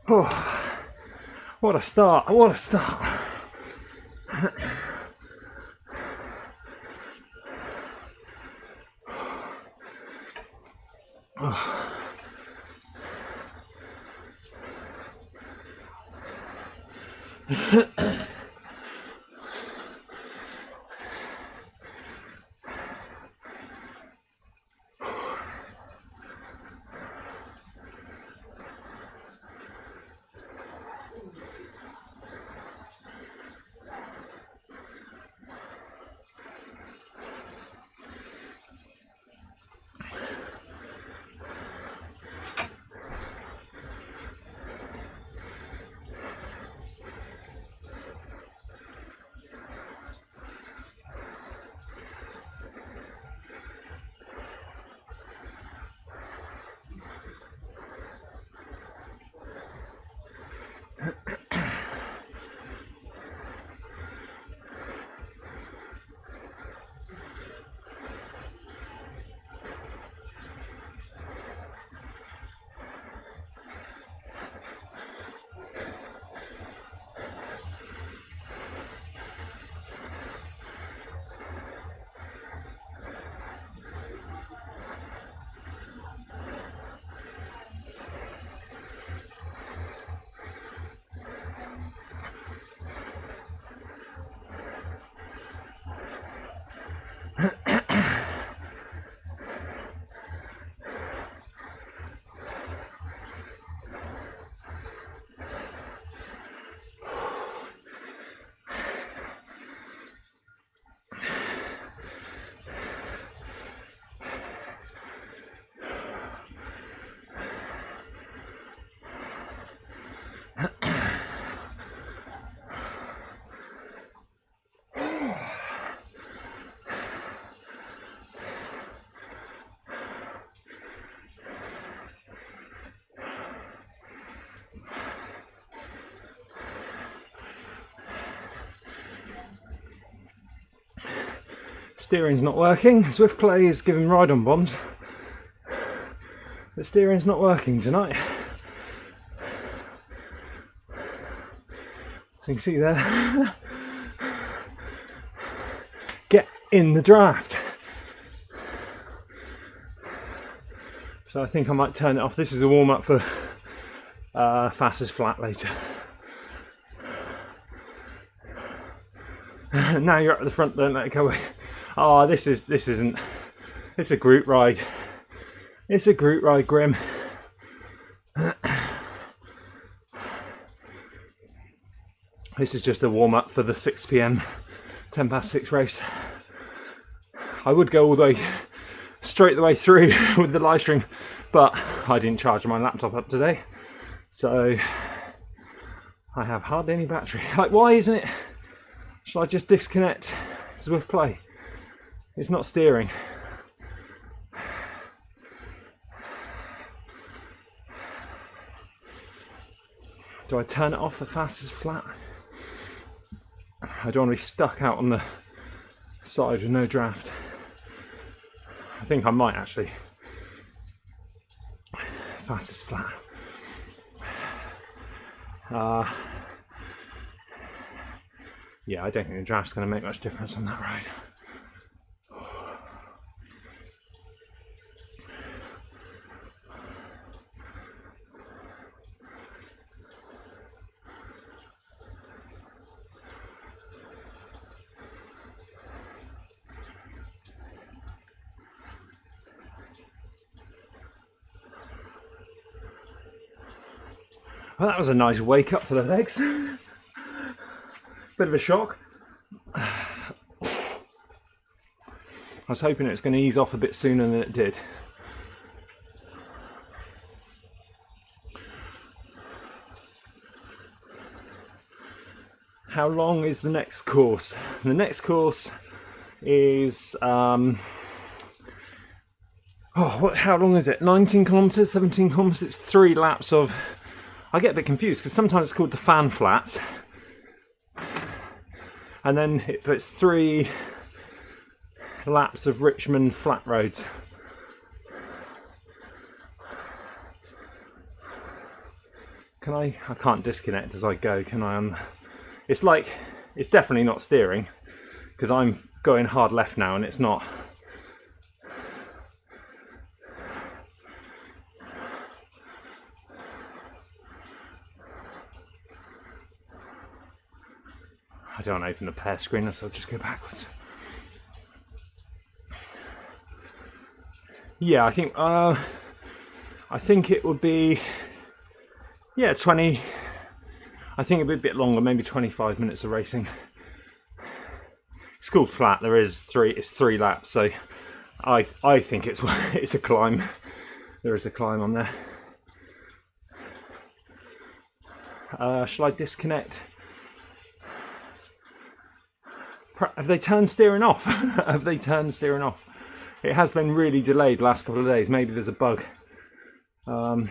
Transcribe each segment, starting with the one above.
Oh, what a start, what a start. Steering's not working. Zwift Play is giving ride-on bombs. The steering's not working tonight. So you can see there. Get in the draft. So I think I might turn it off. This is a warm-up for fastest flat later. Now you're at the front, don't let it go away. Oh, this isn't. It's a group ride. It's a group ride, Grim. This is just a warm up for the 6 p.m. 10 past 6 race. I would go all the way straight the way through with the live stream, but I didn't charge my laptop up today, so I have hardly any battery. Like, why isn't it? Shall I just disconnect Zwift Play? It's not steering. Do I turn it off for fastest flat? I don't want to be stuck out on the side with no draft. I think I might actually. Fastest flat. Yeah, I don't think the draft's going to make much difference on that ride. Well, that was a nice wake up for the legs. Bit of a shock. I was hoping it was going to ease off a bit sooner than it did. How long is the next course? The next course is how long is it? 19 kilometers, 17 kilometers. It's 3 laps of. I get a bit confused because sometimes it's called the fan flats, and then it's 3 laps of Richmond flat roads. I can't disconnect as I go, can I? It's like, it's definitely not steering, because I'm going hard left now and it's not. I don't open the pair screen, so I'll just go backwards. Yeah, I think it would be, yeah, 20. I think it'd be a bit longer, maybe 25 minutes of racing. It's called flat. There is it's 3 laps, so I think it's a climb. There is a climb on there. Shall I disconnect? Have they turned steering off? Have they turned steering off? It has been really delayed the last couple of days. Maybe there's a bug. Don't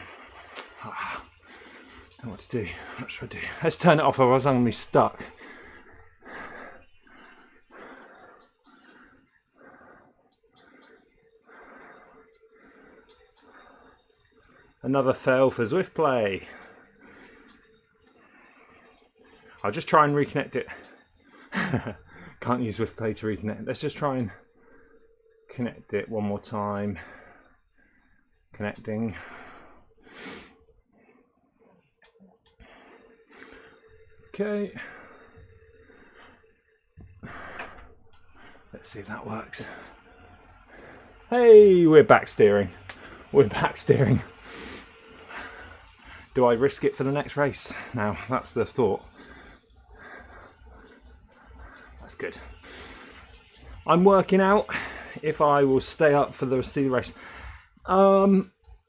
know what to do. What should I do? Let's turn it off, otherwise I'm going to be stuck. Another fail for Zwift play. I'll just try and reconnect it. Can't use Zwift play to reconnect. Let's just try and connect it one more time. Connecting. Okay. Let's see if that works. Hey, we're back steering. We're back steering. Do I risk it for the next race? Now, that's the thought. That's good. I'm working out if I will stay up for the rest of the race.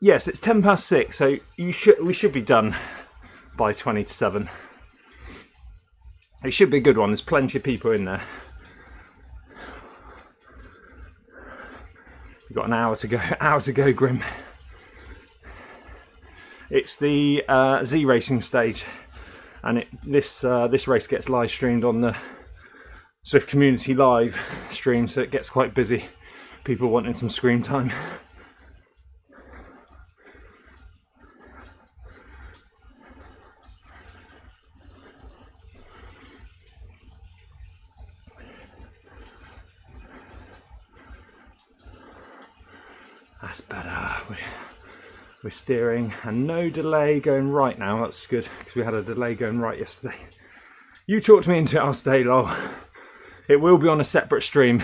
Yes, it's 6:10, so we should be done by 20 to 7. It should be a good one. There's plenty of people in there. We've got an hour to go. Hour to go, Grim. It's the Z racing stage, and this race gets live streamed on the Zwift community live stream, so it gets quite busy. People wanting some screen time. That's better. We're steering and no delay going right now. That's good, because we had a delay going right yesterday. You talked me into it, I'll stay low. It will be on a separate stream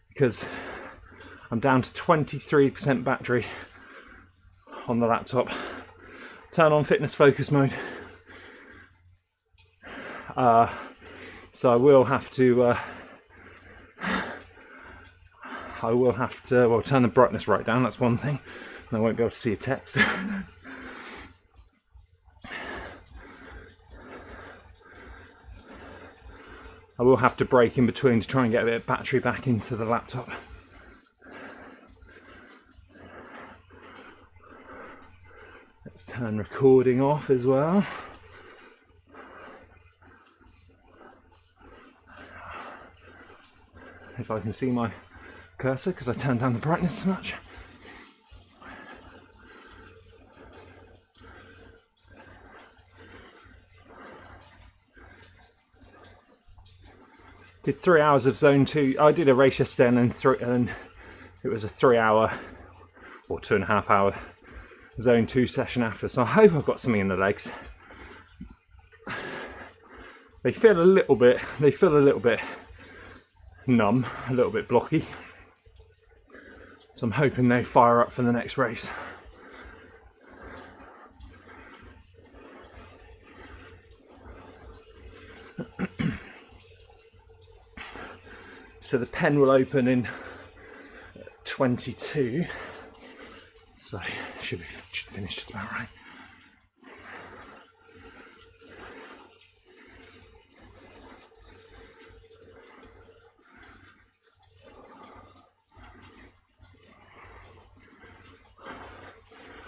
because I'm down to 23% battery on the laptop. Turn on fitness focus mode. So I will have to well, turn the brightness right down, that's one thing. And I won't be able to see a text. I will have to break in between to try and get a bit of battery back into the laptop. Let's turn recording off as well. If I can see my cursor, because I turned down the brightness so much. Did 3 hours of zone 2. I did a race yesterday and it was a 3 hour or 2.5 hour zone 2 session after, so I hope I've got something in the legs. They feel a little bit numb, a little bit blocky, so I'm hoping they fire up for the next race. So the pen will open in 22, so should finish just about right.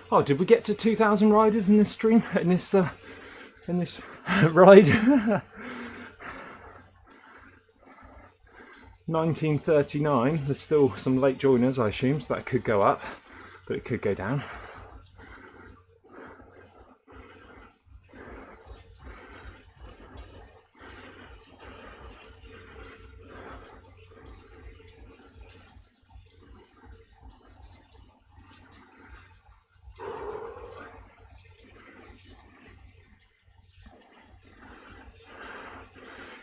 Oh, did we get to 2,000 riders in this stream? In this ride? 1939. There's still some late joiners, I assume, so that could go up, but it could go down.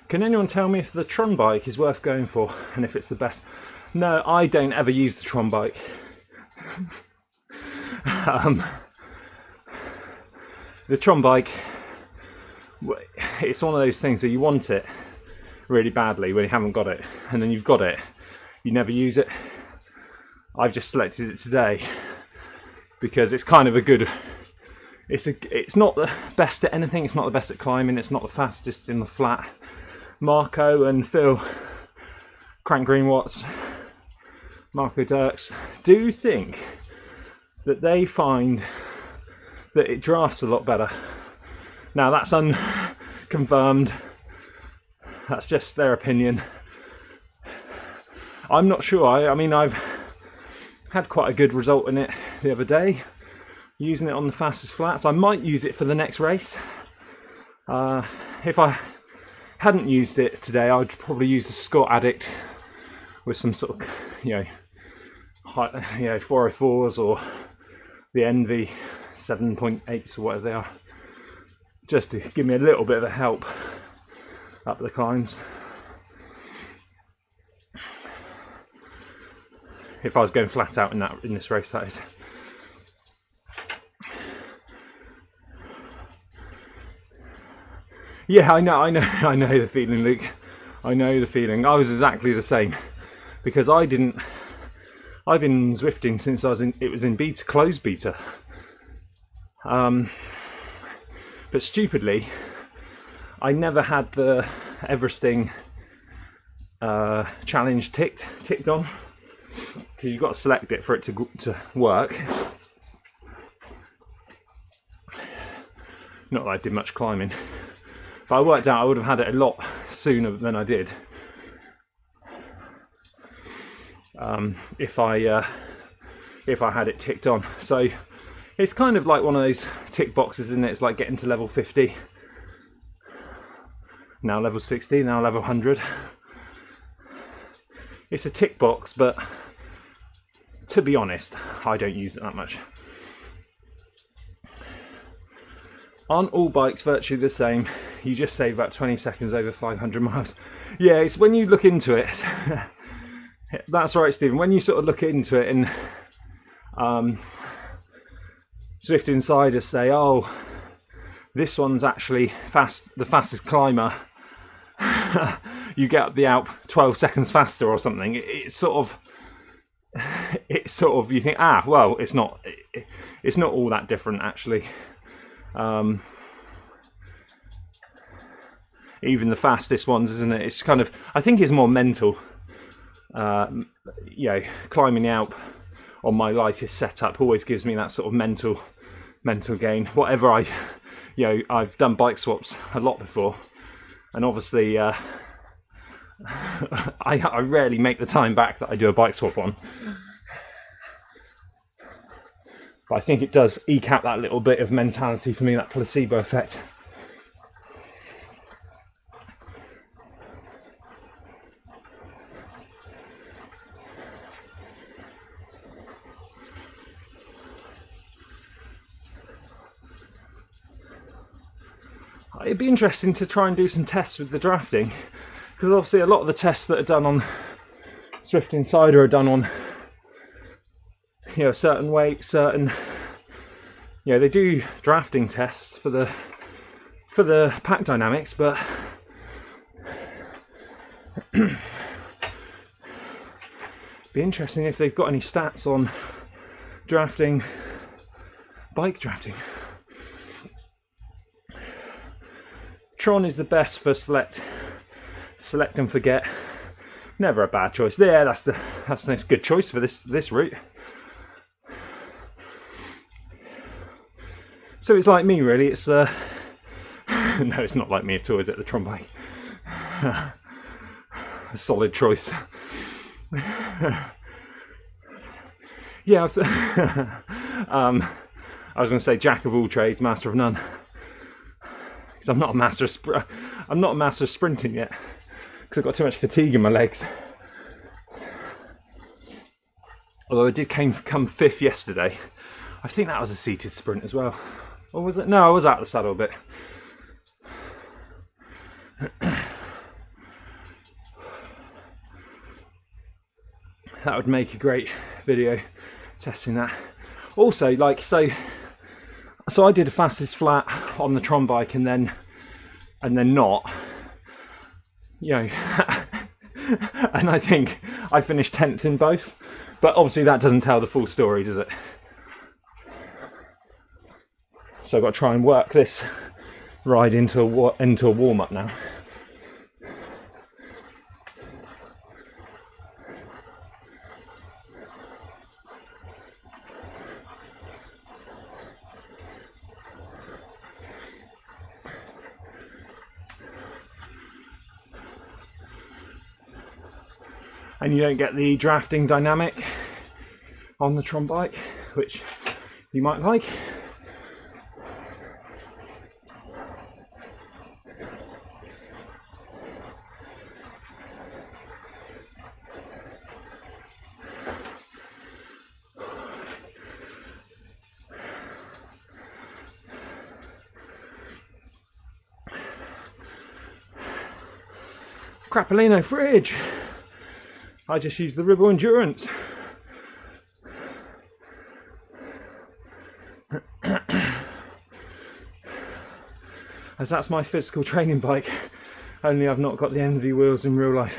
Can anyone tell me if the Tron bike is worth going for and if it's the best? No, I don't ever use the Tron bike. The Tron bike, it's one of those things that you want it really badly when you haven't got it, and then you've got it, you never use it. I've just selected it today because it's kind of a good, it's not the best at anything, it's not the best at climbing, it's not the fastest in the flat. Marco and Phil, Crank Green Watts, Marco Dirks, do think that they find that it drafts a lot better. Now that's unconfirmed, that's just their opinion. I'm not sure. I mean, I've had quite a good result in it the other day, using it on the fastest flats. I might use it for the next race. If I hadn't used it today, I would probably use the Scott Addict with some sort of, high, 404s or the Envy 7.8s or whatever they are, just to give me a little bit of a help up the climbs. If I was going flat out in this race, that is. Yeah, I know the feeling, Luke. I know the feeling. I was exactly the same, because I've been Zwifting since it was in beta, closed beta. But stupidly, I never had the Everesting challenge ticked on, because you've got to select it for it to work. Not that I did much climbing. But I worked out I would have had it a lot sooner than I did if I had it ticked on. So it's kind of like one of those tick boxes, isn't it? It's like getting to level 50, now level 60, now level 100. It's a tick box, but to be honest, I don't use it that much. Aren't all bikes virtually the same? You just save about 20 seconds over 500 miles. Yeah, it's when you look into it. That's right, Stephen. When you sort of look into it, and Zwift insiders say, oh, this one's actually the fastest climber. You get up the Alp 12 seconds faster or something. It's sort of, you think, well, it's not all that different actually. Even the fastest ones, isn't it? It's kind of, I think it's more mental. Climbing the Alp on my lightest setup always gives me that sort of mental gain. Whatever I've done bike swaps a lot before, and obviously I rarely make the time back that I do a bike swap on. But I think it does eke out that little bit of mentality for me, that placebo effect. It'd be interesting to try and do some tests with the drafting, because obviously a lot of the tests that are done on Zwift Insider are done on certain weights, they do drafting tests for the pack dynamics, but be interesting if they've got any stats on drafting, bike drafting. Tron is the best for select and forget. Never a bad choice. There, that's a nice good choice for this route. So it's like me, really. It's no, it's not like me at all, is it? The Tron bike. a solid choice. Yeah, I was going to say jack of all trades, master of none, because I'm not a master of sprinting yet, because I've got too much fatigue in my legs. Although I did come 5th yesterday. I think that was a seated sprint as well. Or was it? No, I was out of the saddle a bit. That would make a great video, testing that. Also, like, so I did a fastest flat on the Tron bike and then not, you know, and I think I finished 10th in both, but obviously that doesn't tell the full story, does it? So I've got to try and work this ride into a warm-up now. And you don't get the drafting dynamic on the Tron bike, which you might like. Crapolino fridge. I just used the Ribble Endurance. As that's my physical training bike, only I've not got the envy wheels in real life.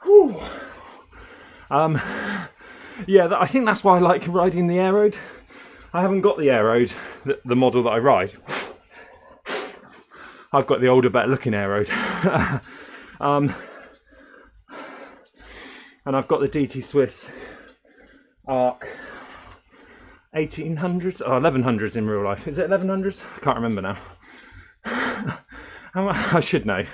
Whew. Yeah, I think that's why I like riding the Aeroad. I haven't got the Aeroad, the model that I ride. I've got the older, better looking Aeroad. And I've got the DT Swiss Arc 1800s or 1100s in real life. Is it 1100s? I can't remember now. I should know.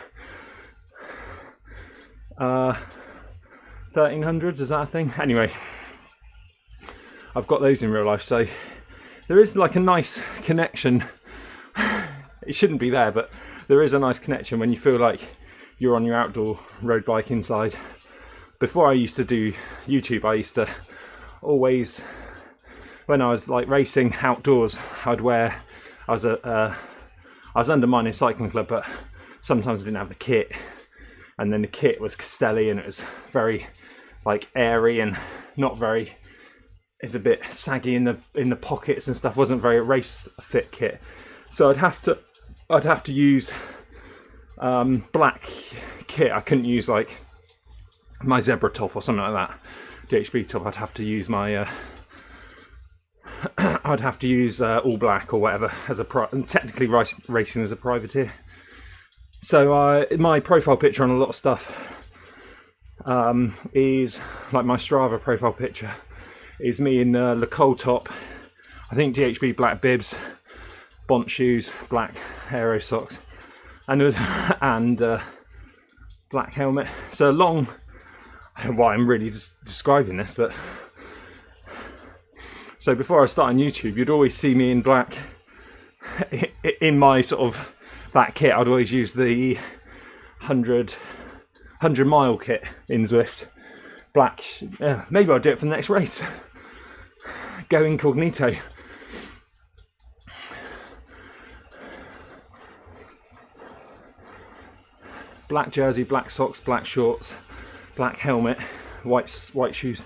1300s, is that a thing? Anyway, I've got those in real life, so there is like a nice connection. It shouldn't be there, but there is a nice connection when you feel like you're on your outdoor road bike inside. Before I used to do YouTube, I used to always, when I was like racing outdoors, I was under Minor Cycling Club, but sometimes I didn't have the kit, and then the kit was Castelli and it was very like airy and not very, it's a bit saggy in the pockets and stuff, wasn't very race fit kit. So I'd have to use black kit. I couldn't use like my Zebra top or something like that, DHB top. I'd have to use my I'd have to use all black or whatever as and technically racing as a privateer. So my profile picture on a lot of stuff is like my Strava profile picture is me in Le Col top, I think DHB black bibs, Bont shoes, black aero socks, and black helmet. So long. I don't know why I'm really just describing this, but so before I started on YouTube, you'd always see me in black. In my sort of that kit, I'd always use the 100 mile kit in Zwift. Black. Maybe I'll do it for the next race. Go incognito. Black jersey, black socks, black shorts, black helmet, white shoes.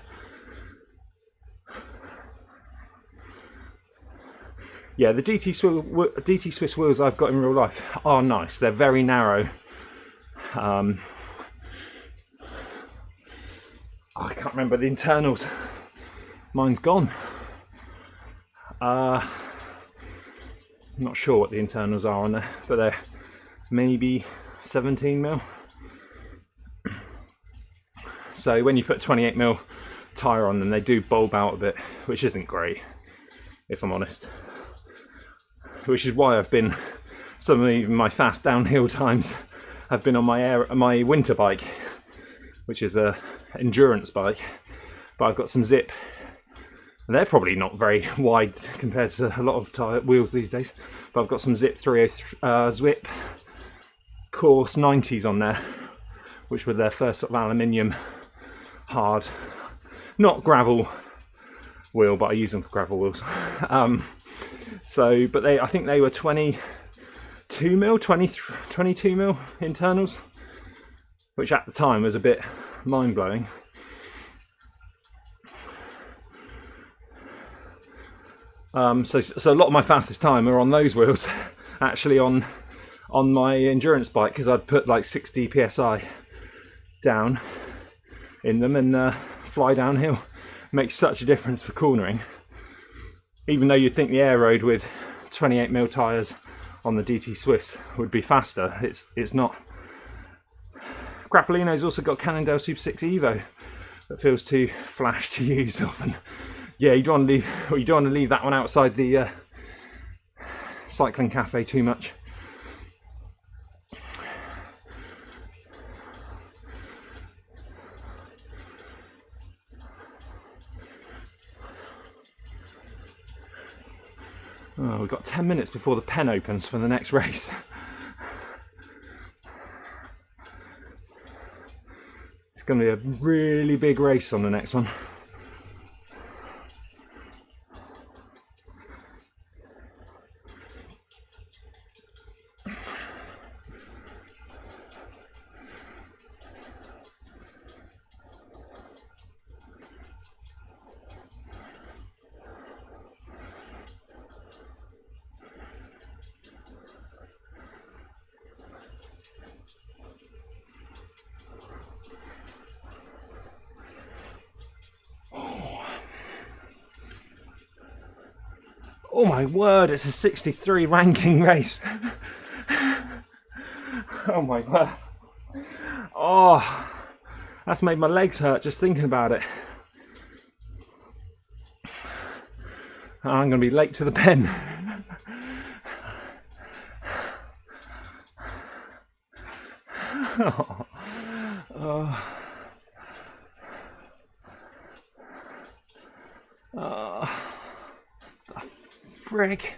Yeah, the DT Swiss wheels I've got in real life are nice. They're very narrow. I can't remember the internals. Mine's gone. I'm not sure what the internals are on there, but they're maybe 17mm. So when you put 28mm tyre on them, they do bulb out a bit, which isn't great, if I'm honest. Which is why I've been some of even my fast downhill times have been on my winter bike, which is a endurance bike, but I've got some Zip. They're probably not very wide compared to a lot of wheels these days, but I've got some Zip 303 Zwip course 90s on there, which were their first sort of aluminium hard, not gravel wheel, but I use them for gravel wheels. But I think they were 22 mil internals, which at the time was a bit mind-blowing. So a lot of my fastest time are on those wheels, actually on my endurance bike, because I'd put like 60 psi down in them and fly downhill. Makes such a difference for cornering. Even though you'd think the air road with 28 mil tyres on the DT Swiss would be faster, it's not. Grappolino's also got Cannondale Super 6 Evo that feels too flash to use often. Yeah, you don't want to leave that one outside the cycling cafe too much. Oh, we've got 10 minutes before the pen opens for the next race. It's going to be a really big race on the next one. Oh my word, it's a 63 ranking race. Oh my word. Oh, that's made my legs hurt just thinking about it. I'm going to be late to the pen. Oh. Oh. Oh. Frick.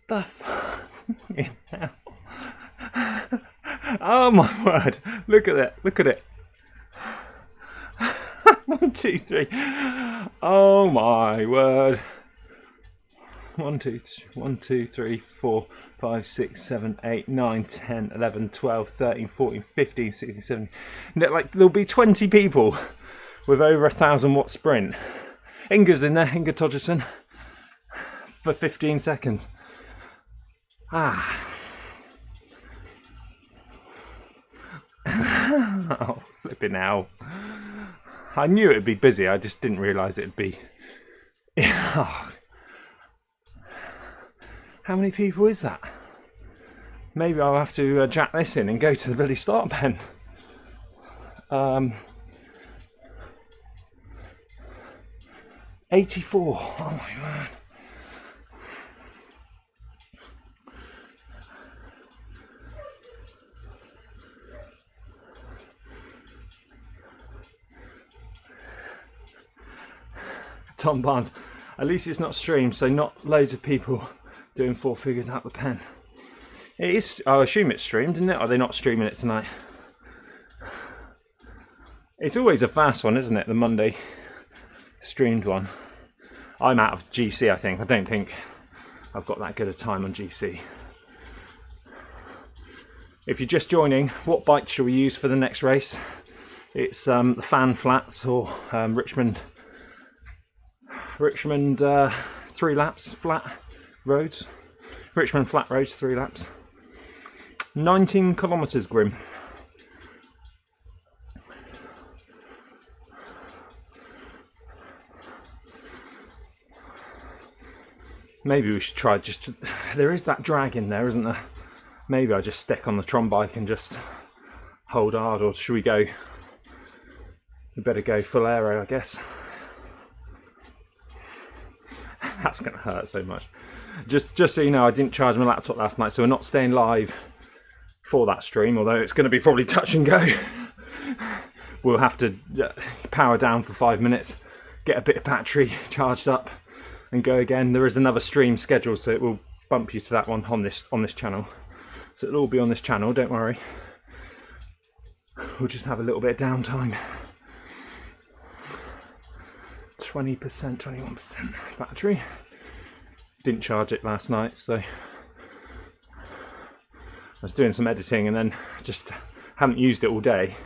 The fucking hell. Oh my word. Look at it. Look at it. 1, 2, 3. Oh my word. 1, 2, 3, 4, 5, 6, 7, 8, 9, 10, 11, 12, 13, 14, 15, 16, 17. Like, there'll be 20 people with over 1,000 watt sprint. Inga's in there, Inga Todgerson, for 15 seconds. Ah. Oh, flipping hell. I knew it'd be busy, I just didn't realise it'd be. Oh. How many people is that? Maybe I'll have to jack this in and go to the bloody start pen. 84. Oh my word. Tom Barnes. At least it's not streamed, so not loads of people doing 4 figures out the pen. It is. I assume it's streamed, isn't it? Or are they not streaming it tonight? It's always a fast one, isn't it? The Monday streamed one. I'm out of GC, I think. I don't think I've got that good a time on GC. If you're just joining, what bike shall we use for the next race? It's the Fan Flats or Richmond 3 laps flat roads. Richmond flat roads 3 laps. 19 kilometres, Grim. Maybe we should try just. There is that drag in there, isn't there? Maybe I just stick on the Tron bike and just hold hard, or should we go? We better go full aero, I guess. That's going to hurt so much. Just so you know, I didn't charge my laptop last night, so we're not staying live for that stream, although it's going to be probably touch and go. We'll have to power down for 5 minutes, get a bit of battery charged up, and go again. There is another stream scheduled, so it will bump you to that one on this channel. So it'll all be on this channel, don't worry. We'll just have a little bit of downtime. 20%, 21% battery. Didn't charge it last night, so I was doing some editing and then just haven't used it all day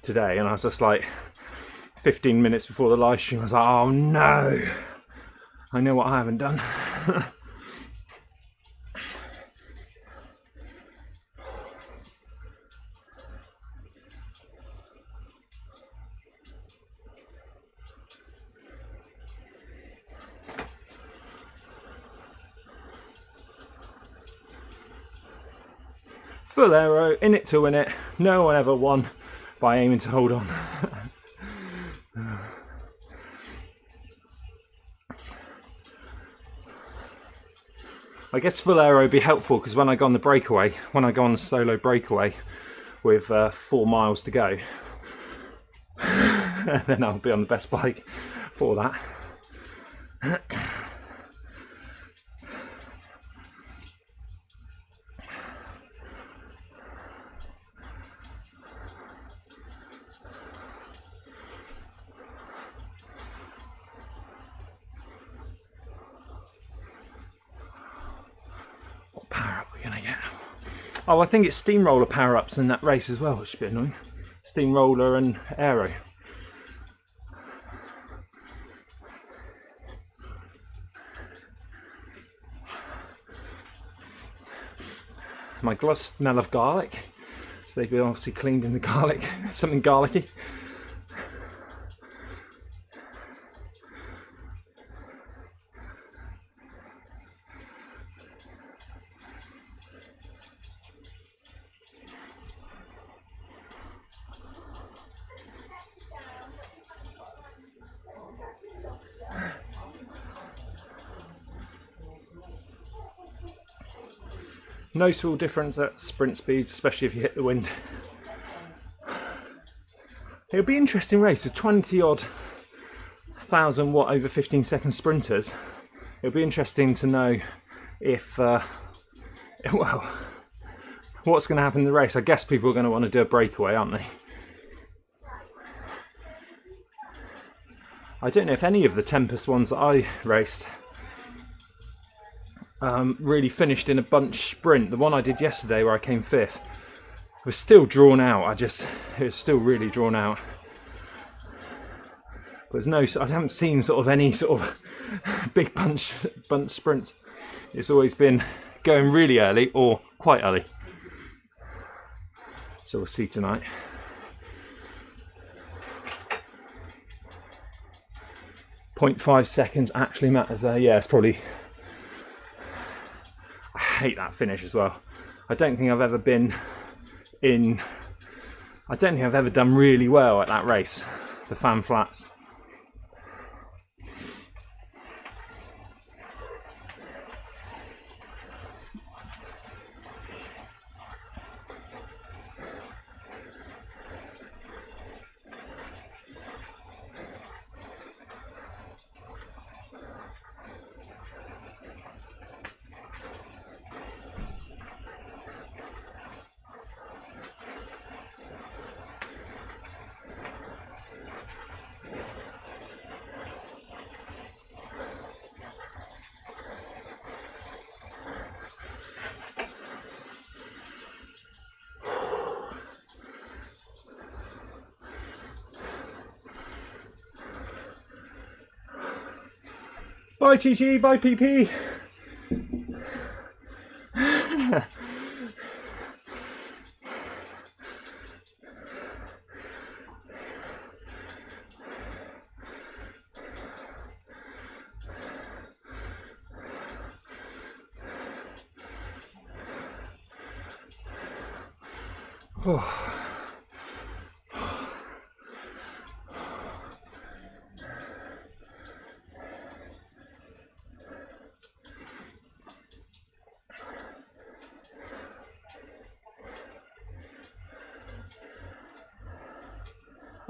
today, and I was just like 15 minutes before the live stream, I was like, oh no, I know what I haven't done. Full aero, in it to win it. No one ever won by aiming to hold on. I guess full aero would be helpful because when I go on the breakaway, when I go on the solo breakaway with 4 miles to go, then I'll be on the best bike for that. Power up we're gonna get. Oh, I think it's steamroller power ups in that race as well, which should be annoying. Steamroller and aero. My gloves smell of garlic, so they've been obviously cleaned in the garlic, something garlicky. Noticeable difference at sprint speeds, especially if you hit the wind. It'll be an interesting race. A 20 odd thousand watt over 15 second sprinters. It'll be interesting to know if, well, what's going to happen in the race. I guess people are going to want to do a breakaway, aren't they? I don't know if any of the Tempest ones that I raced really finished in a bunch sprint. The one I did yesterday where I came 5th was still drawn out. It was still really drawn out. But I haven't seen sort of any sort of big bunch sprints. It's always been going really early or quite early. So we'll see tonight. .5 seconds actually matters there. Yeah, it's probably. I hate that finish as well. I don't think I've ever been in. I don't think I've ever done really well at that race, the Fan Flats. Bye Chi-Chi, bye PP.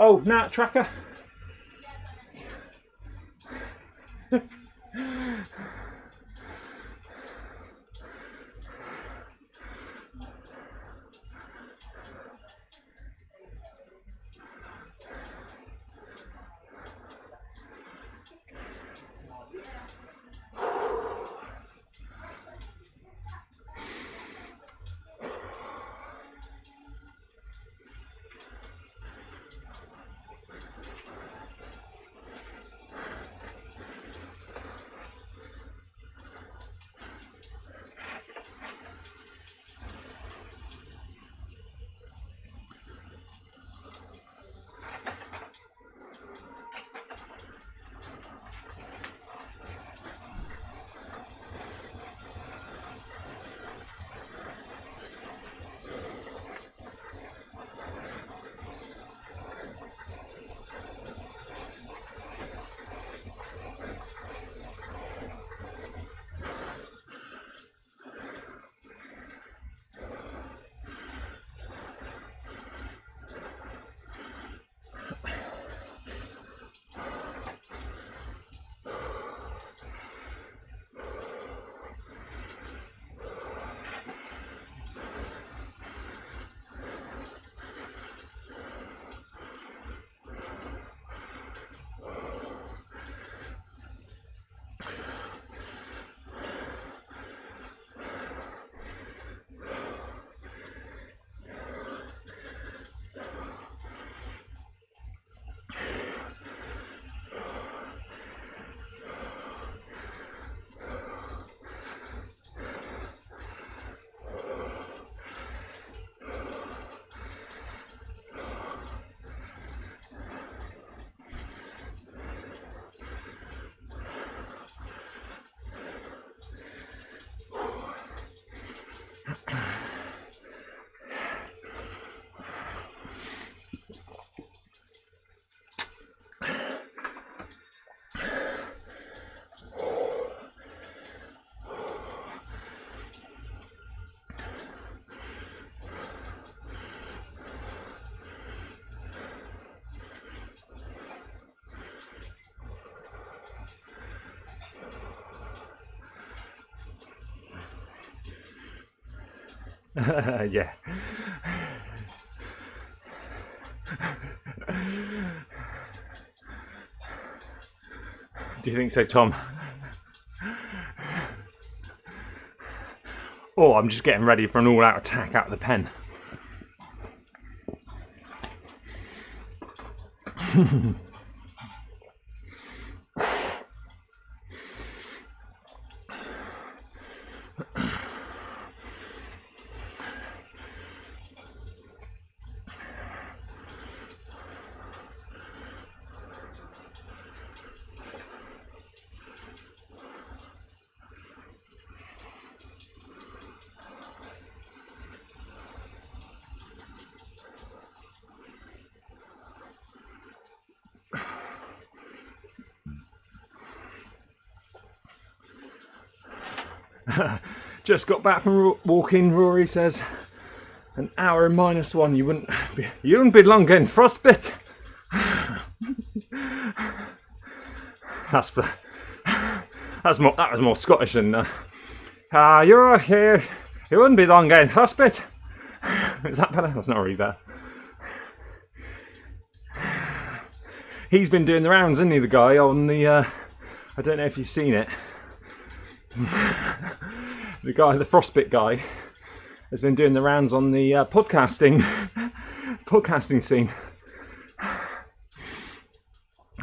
Oh, Nat tracker. Yeah. Do you think so, Tom? Oh, I'm just getting ready for an all-out attack out of the pen. Just got back from walking, Rory says. An hour and -1. You wouldn't be long getting frostbite. That was more Scottish than you're here. You wouldn't be long getting frostbite. Is that better? That's not really better. He's been doing the rounds, isn't he? The guy on the I don't know if you've seen it. The guy, the frostbite guy, has been doing the rounds on the podcasting scene,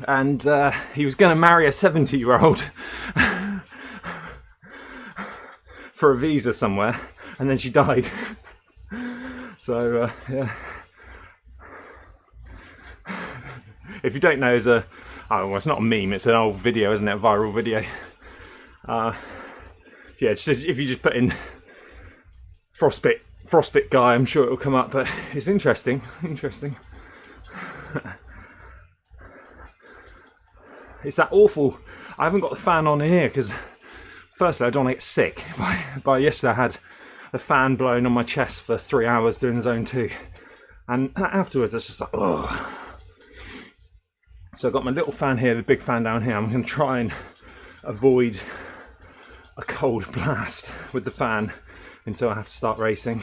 and he was going to marry a 70-year-old for a visa somewhere, and then she died. So yeah. If you don't know, it's it's not a meme. It's an old video, isn't it? A viral video. Yeah, if you just put in frostbite guy, I'm sure it'll come up. But it's interesting. It's that awful. I haven't got the fan on in here because, firstly, I don't want to get sick. By yesterday, I had a fan blowing on my chest for 3 hours doing zone 2, and afterwards, it's just like, oh. So I've got my little fan here, the big fan down here. I'm going to try and avoid a cold blast with the fan until I have to start racing.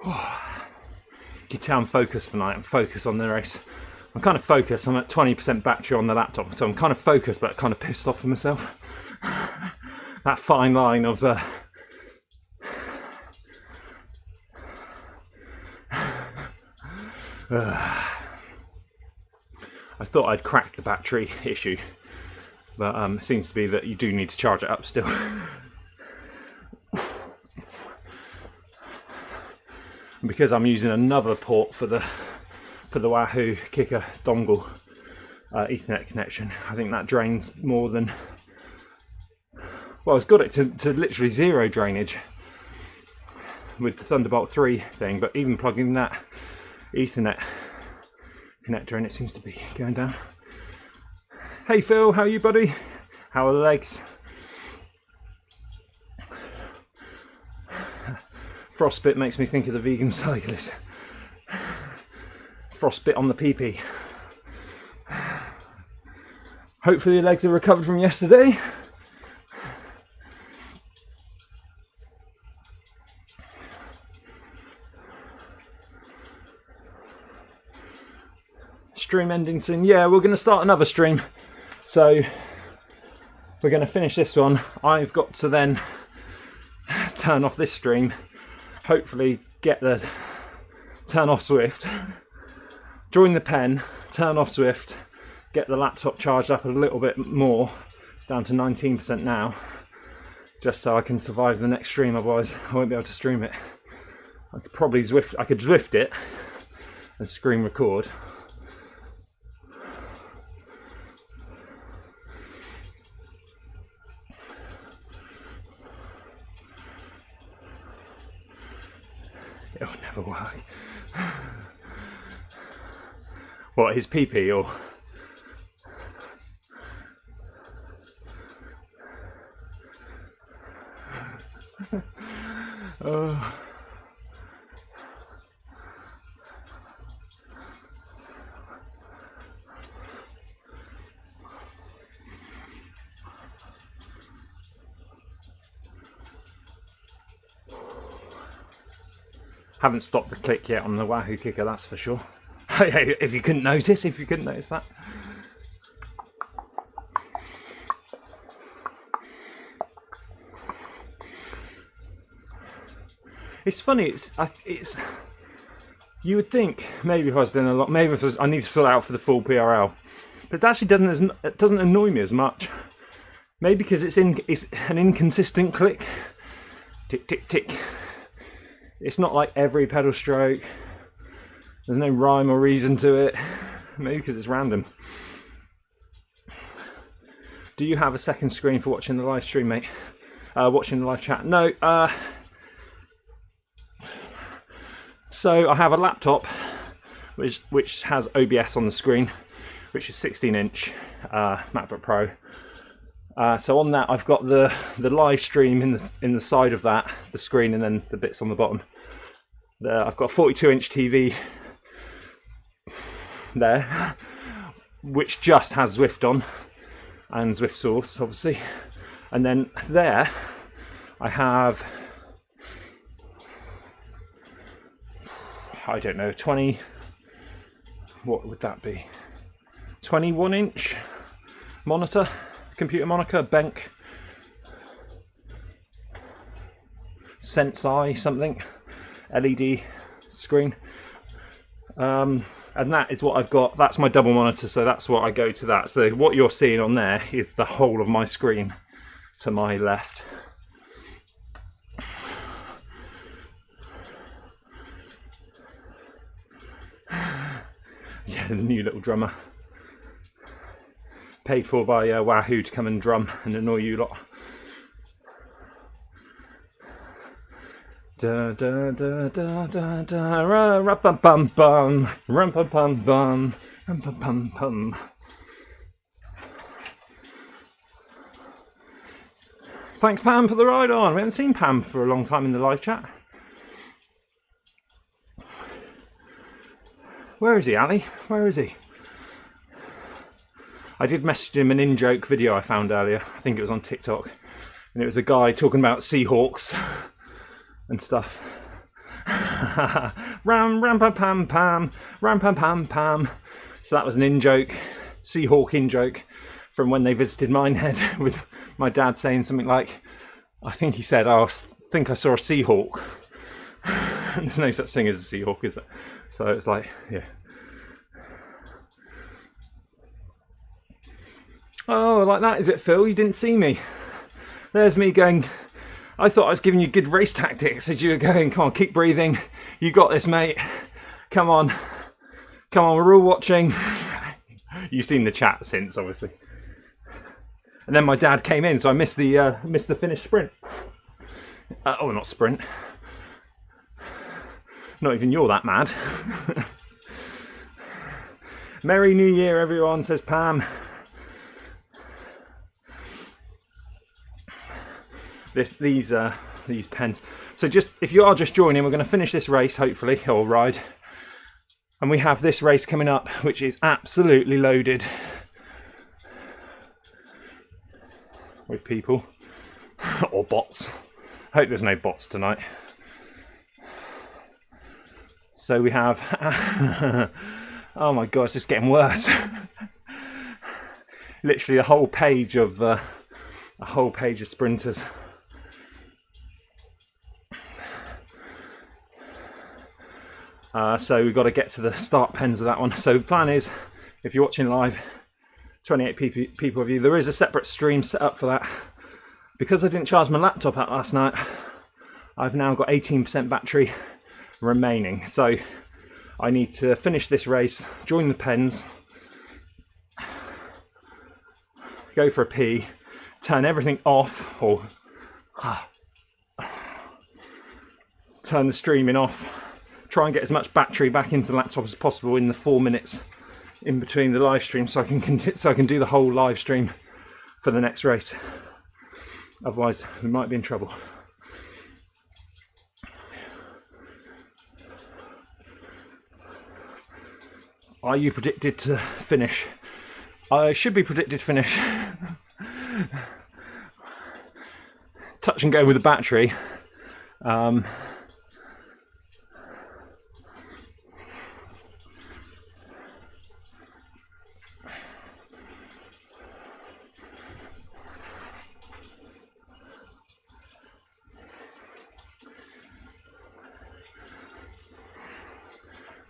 You can tell I'm focused tonight. I'm focused on the race. I'm kind of focused. I'm at 20% battery on the laptop, so I'm kind of focused but kind of pissed off with myself. That fine line of I thought I'd cracked the battery issue, but it seems to be that you do need to charge it up still. Because I'm using another port for the Wahoo Kicker dongle Ethernet connection, I think that drains more than, well, it's got it to literally zero drainage with the Thunderbolt 3 thing, but even plugging that Ethernet connector in, it seems to be going down. Hey Phil, how are you, buddy? How are the legs? Frostbit makes me think of the vegan cyclist. Frostbit on the PP. Hopefully your legs are recovered from yesterday. Stream ending soon. Yeah, we're going to start another stream. So we're going to finish this one. I've got to then turn off this stream. Hopefully get the turn off Zwift, join the pen, turn off Zwift, get the laptop charged up a little bit more. It's down to 19% now, just so I can survive the next stream, otherwise I won't be able to stream it. I could probably Zwift it and screen record. It'll never work. What, his PP or? Haven't stopped the click yet on the Wahoo Kicker, that's for sure. If you couldn't notice that. It's funny. It's. You would think maybe if I was doing a lot, maybe if I need to sort out for the full PRL, but it actually doesn't annoy me as much. Maybe because it's an inconsistent click. Tick tick tick. It's not like every pedal stroke. There's no rhyme or reason to it. Maybe because it's random. Do you have a second screen for watching the live stream, mate? Watching the live chat? No. So I have a laptop which has OBS on the screen, which is 16-inch MacBook Pro. So on that, I've got the live stream in the side of that, the screen, and then the bits on the bottom. I've got a 42-inch TV there, which just has Zwift on, and Zwift source, obviously. And then there, I have, I don't know, 20, what would that be? 21-inch monitor, computer monitor, Benk, Sense-I something, LED screen. And that is what I've got. That's my double monitor, so that's what I go to that. So what you're seeing on there is the whole of my screen to my left. Yeah, the new little drummer. Paid for by Wahoo to come and drum and annoy you lot. Da da da da da da ra pum pum pum rum pum pum pum rum pum pum pum. Thanks Pam for the ride on. We haven't seen Pam for a long time in the live chat. Where is he, Ali? Where is he? I did message him an in-joke video I found earlier. I think it was on TikTok. And it was a guy talking about Seahawks and stuff. Ram pam pam pam ram pam pam pam. So that was an in-joke, Seahawk in-joke from when they visited Minehead, with my dad saying something like, I think he said, oh, I think I saw a Seahawk. There's no such thing as a Seahawk, is there? So it's like, yeah. Oh, like that, is it, Phil? You didn't see me. There's me going, I thought I was giving you good race tactics as you were going, come on, keep breathing. You got this, mate. Come on. Come on, we're all watching. You've seen the chat since, obviously. And then my dad came in, so I missed the finished sprint. Oh, not sprint. Not even you're that mad. Merry New Year, everyone, says Pam. These pens. So just, if you are just joining, we're going to finish this race, hopefully, or ride. And we have this race coming up, which is absolutely loaded with people. Or bots. Hope there's no bots tonight. So we have, oh my god, it's just getting worse. Literally a whole page of sprinters. So we've got to get to the start pens of that one. So the plan is, if you're watching live, 28 people of you, there is a separate stream set up for that. Because I didn't charge my laptop out last night, I've now got 18% battery remaining. So I need to finish this race, join the pens, go for a pee, turn everything off, or turn the streaming off, try and get as much battery back into the laptop as possible in the 4 minutes in between the live stream, so I can do the whole live stream for the next race. Otherwise, we might be in trouble. Are you predicted to finish? I should be predicted to finish. Touch and go with the battery.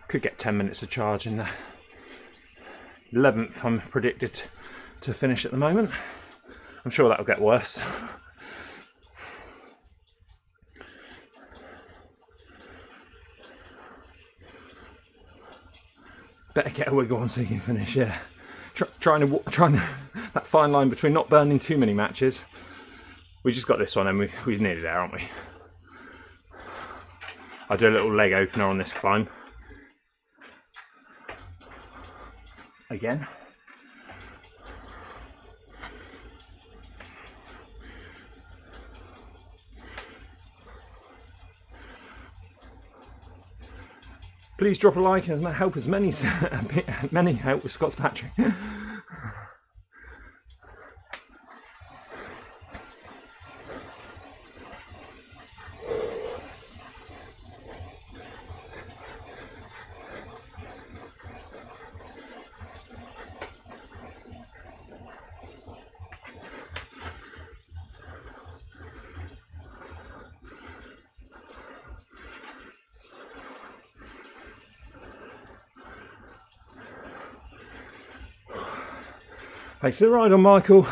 Could get 10 minutes of charge in the 11th. I'm predicted to finish at the moment. I'm sure that'll get worse. Better get a wiggle on so you can finish. Yeah, trying to that fine line between not burning too many matches. We just got this one and we're nearly there, aren't we? I'll do a little leg opener on this climb. Again. Please drop a like and help as many help with Scott's battery. Thanks for the ride on, Michael.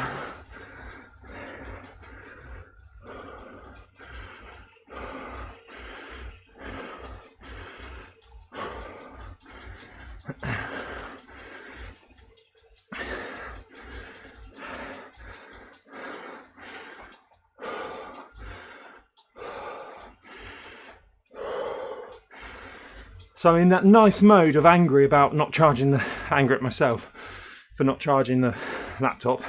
So I'm in that nice mode of angry about not charging angry at myself for not charging the laptop,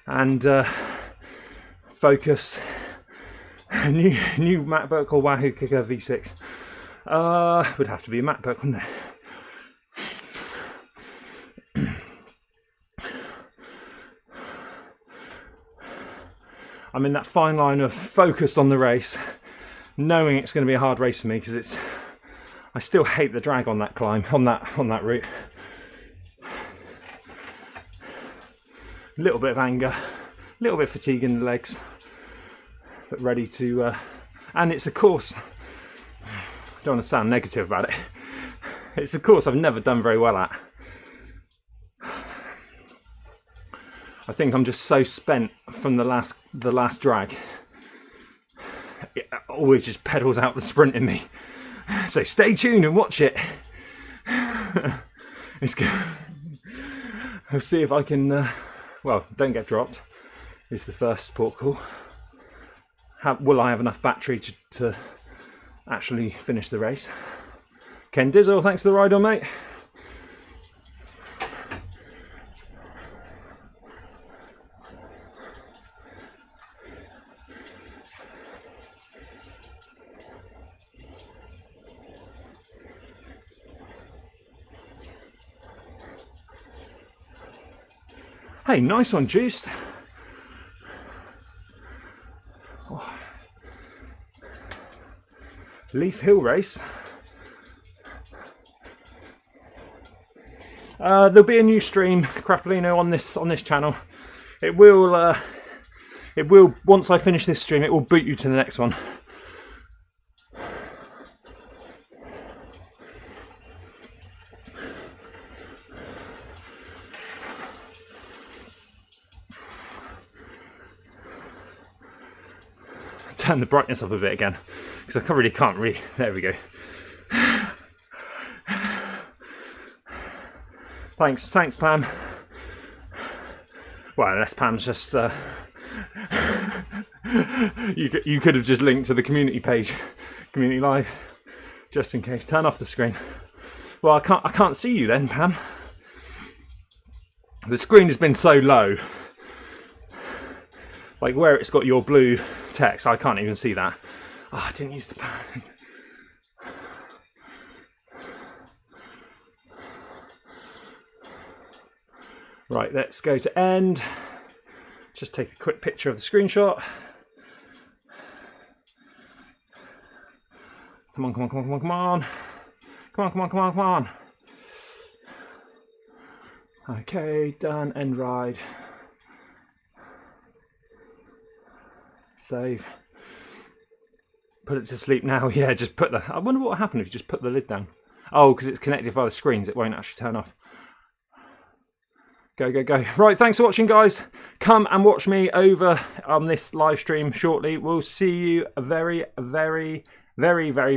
and focus. New MacBook or Wahoo Kicker V6. Would have to be a MacBook, wouldn't it? I'm in that fine line of focused on the race, knowing it's going to be a hard race for me because I still hate the drag on that climb, on that route. A little bit of anger, a little bit of fatigue in the legs, but ready to. And it's a course. I don't want to sound negative about it. It's a course I've never done very well at. I think I'm just so spent from the last drag. It always just pedals out the sprint in me. So stay tuned and watch it. It's good. I'll see if I can. Well, don't get dropped. Is the first port call. Will I have enough battery to actually finish the race? Ken Dizzle, thanks for the ride on, mate. Hey, nice one, Juiced. Oh. Leaf Hill race. There'll be a new stream, Crapolino, on this channel. It will once I finish this stream, it will boot you to the next one. Turn the brightness up a bit again because I really can't read. There we go. Thanks, Pam. Well, unless Pam's just you could have just linked to the community page, community live, just in case. Turn off the screen. Well, I can't see you then, Pam. The screen has been so low, like where it's got your blue text, I can't even see that. Oh, I didn't use the power thing. Right, let's go to end. Just take a quick picture of the screenshot. Come on, come on, come on, come on, come on. Come on, come on, come on, come on. Okay, done, end ride. Save. Put it to sleep now. Yeah, just put the. I wonder what will happen if you just put the lid down. Oh, because it's connected via the screens, it won't actually turn off. Go, go, go. Right, thanks for watching, guys. Come and watch me over on this live stream shortly. We'll see you very, very, very, very, very